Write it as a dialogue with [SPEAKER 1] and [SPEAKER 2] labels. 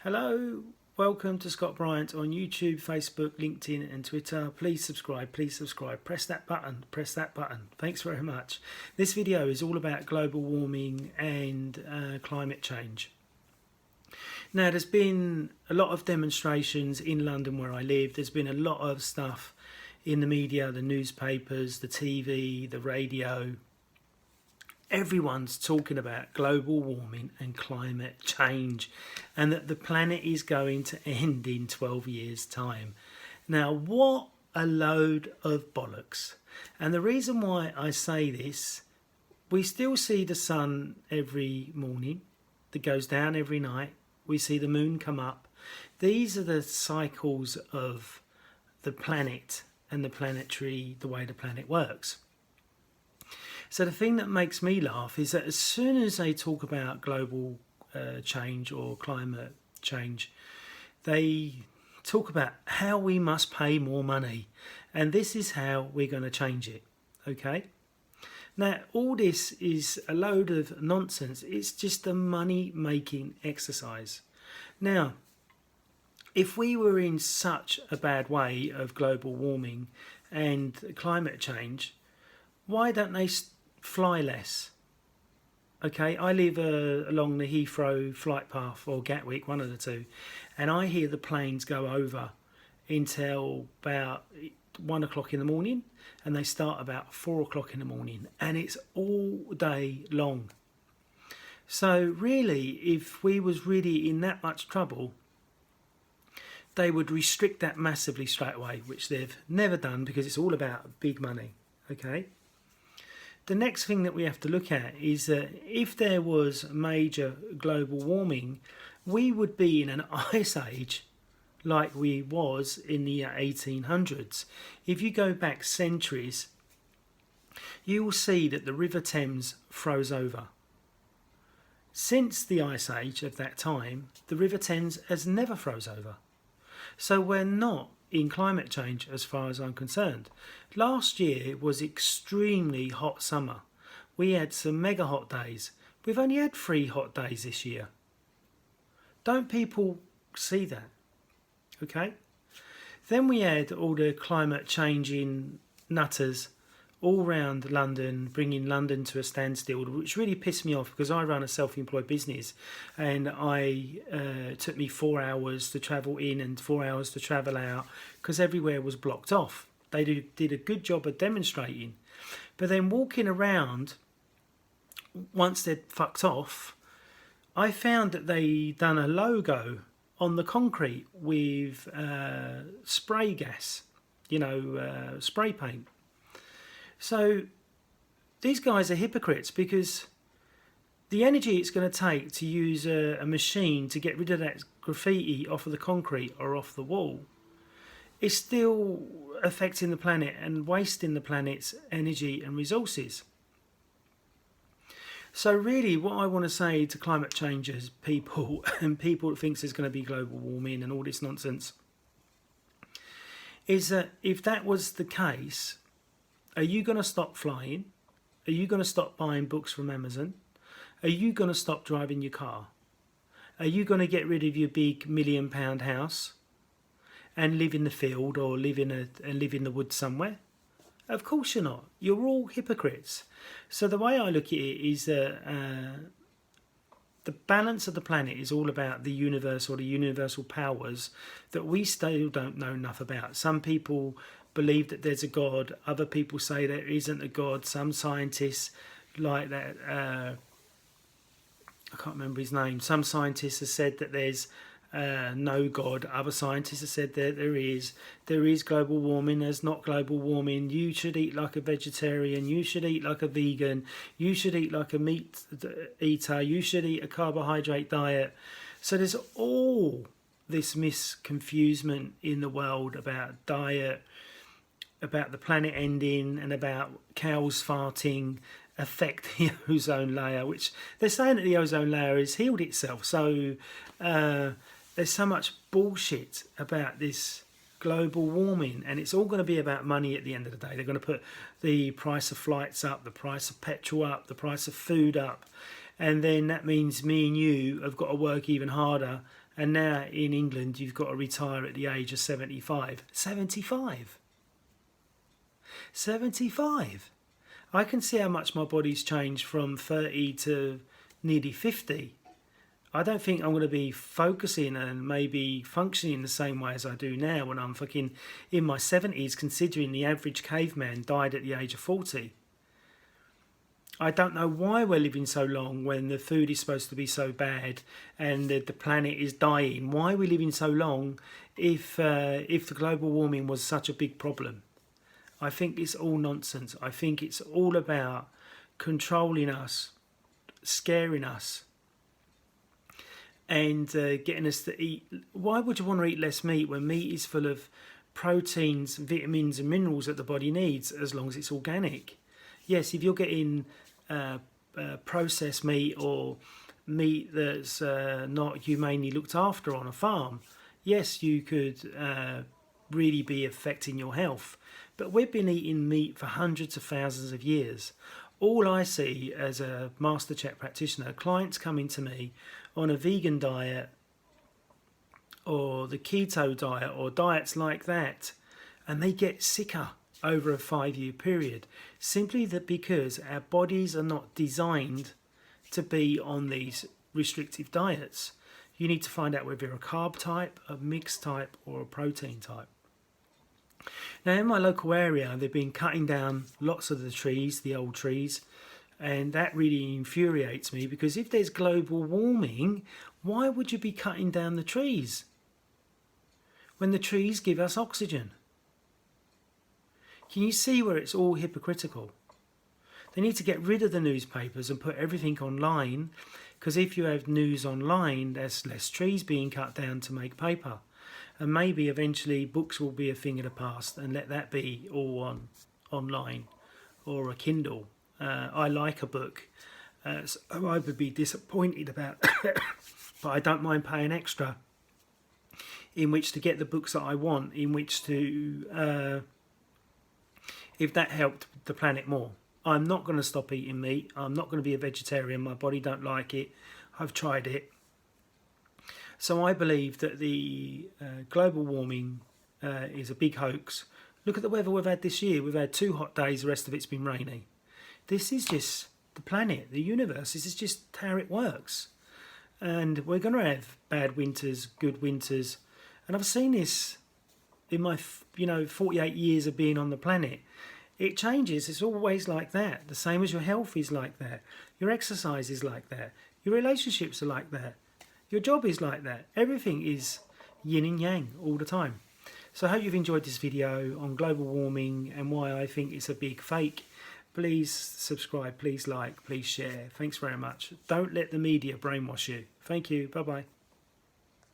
[SPEAKER 1] Hello, welcome to Scott Bryant on YouTube, Facebook, LinkedIn and Twitter. Please subscribe, press that button. Thanks very much. This video is all about global warming and climate change. Now, there's been a lot of demonstrations in London where I live. There's been a lot of stuff in the media, the newspapers, the TV, the radio. Everyone's talking about global warming and climate change and that the planet is going to end in 12 years' time. Now, what a load of bollocks. And the reason why I say this, we still see the sun every morning, that goes down every night. We see the moon come up. These are the cycles of the planet and the way the planet works. So the thing that makes me laugh is that as soon as they talk about global change or climate change, they talk about how we must pay more money. And this is how we're going to change it. Okay? Now, all this is a load of nonsense. It's just a money-making exercise. Now, if we were in such a bad way of global warming and climate change, why don't they fly less? Okay, I live along the Heathrow flight path or Gatwick, one of the two, and I hear the planes go over until about 1 o'clock in the morning, and they start about 4 o'clock in the morning, and it's all day long. So really, if we was really in that much trouble, they would restrict that massively straight away, which they've never done because it's all about big money. Okay. The next thing that we have to look at is that if there was major global warming, we would be in an ice age like we was in the 1800s. If you go back centuries, you will see that the River Thames froze over. Since the ice age of that time, the River Thames has never froze over. So we're not in climate change as far as I'm concerned. Last year was extremely hot summer. We had some mega hot days. We've only had 3 hot days this year. Don't people see that? Okay. Then we had all the climate changing nutters all round London, bringing London to a standstill, which really pissed me off because I run a self-employed business, and took me 4 hours to travel in and 4 hours to travel out because everywhere was blocked off. They did a good job of demonstrating, but then walking around, once they'd fucked off, I found that they done a logo on the concrete with spray gas, spray paint. So these guys are hypocrites because the energy it's going to take to use a machine to get rid of that graffiti off of the concrete or off the wall is still affecting the planet and wasting the planet's energy and resources. So really what I want to say to climate changeers, people and people that thinks there's going to be global warming and all this nonsense, is that if that was the case, are you going to stop flying? Are you going to stop buying books from Amazon? Are you going to stop driving your car? Are you going to get rid of your big £1 million house and live in the field or live in the woods somewhere? Of course you're not. You're all hypocrites. So the way I look at it is that the balance of the planet is all about the universal powers that we still don't know enough about. Some people believe that there's a God. Other people say there isn't a God. Some scientists like that, I can't remember his name. Some scientists have said that there's no God. Other scientists have said that there is. There is global warming. There's not global warming. You should eat like a vegetarian. You should eat like a vegan. You should eat like a meat eater. You should eat a carbohydrate diet. So there's all this misconfusement in the world about diet, about the planet ending, and about cows farting affect the ozone layer, which they're saying that the ozone layer has healed itself. So there's so much bullshit about this global warming, and it's all going to be about money at the end of the day. They're going to put the price of flights up, the price of petrol up, the price of food up, and then that means me and you have got to work even harder And now in England, you've got to retire at the age of 75. 75? 75? I can see how much my body's changed from 30 to nearly 50. I don't think I'm going to be focusing and maybe functioning the same way as I do now when I'm fucking in my 70s, considering the average caveman died at the age of 40. I don't know why we're living so long when the food is supposed to be so bad and the planet is dying. Why are we living so long if the global warming was such a big problem? I think it's all nonsense. I think it's all about controlling us, scaring us, and getting us to eat. Why would you want to eat less meat when meat is full of proteins, vitamins and minerals that the body needs, as long as it's organic? Yes, if you're getting processed meat or meat that's not humanely looked after on a farm, yes, you could really be affecting your health. But we've been eating meat for hundreds of thousands of years. All I see as a master chef practitioner, clients coming to me on a vegan diet or the keto diet or diets like that, and they get sicker over a 5-year period, simply that because our bodies are not designed to be on these restrictive diets. You need to find out whether you're a carb type, a mixed type or a protein type. Now in my local area they've been cutting down lots of the trees, the old trees, and that really infuriates me, because if there's global warming, why would you be cutting down the trees when the trees give us oxygen? Can you see where it's all hypocritical? They need to get rid of the newspapers and put everything online, because if you have news online, there's less trees being cut down to make paper. And maybe eventually books will be a thing of the past, and let that be all online or a Kindle. I like a book, so I would be disappointed about but I don't mind paying extra in which to get the books that I want, in which to if that helped the planet more. I'm not going to stop eating meat. I'm not going to be a vegetarian. My body don't like it. I've tried it. So I believe that the global warming is a big hoax. Look at the weather we've had this year. We've had 2 hot days, the rest of it's been rainy. This is just the planet, the universe. This is just how it works. And we're going to have bad winters, good winters. And I've seen this in my 48 years of being on the planet. It changes. It's always like that. The same as your health is like that. Your exercise is like that. Your relationships are like that. Your job is like that. Everything is yin and yang all the time. So I hope you've enjoyed this video on global warming and why I think it's a big fake. Please subscribe, please like, please share. Thanks very much. Don't let the media brainwash you. Thank you. Bye-bye.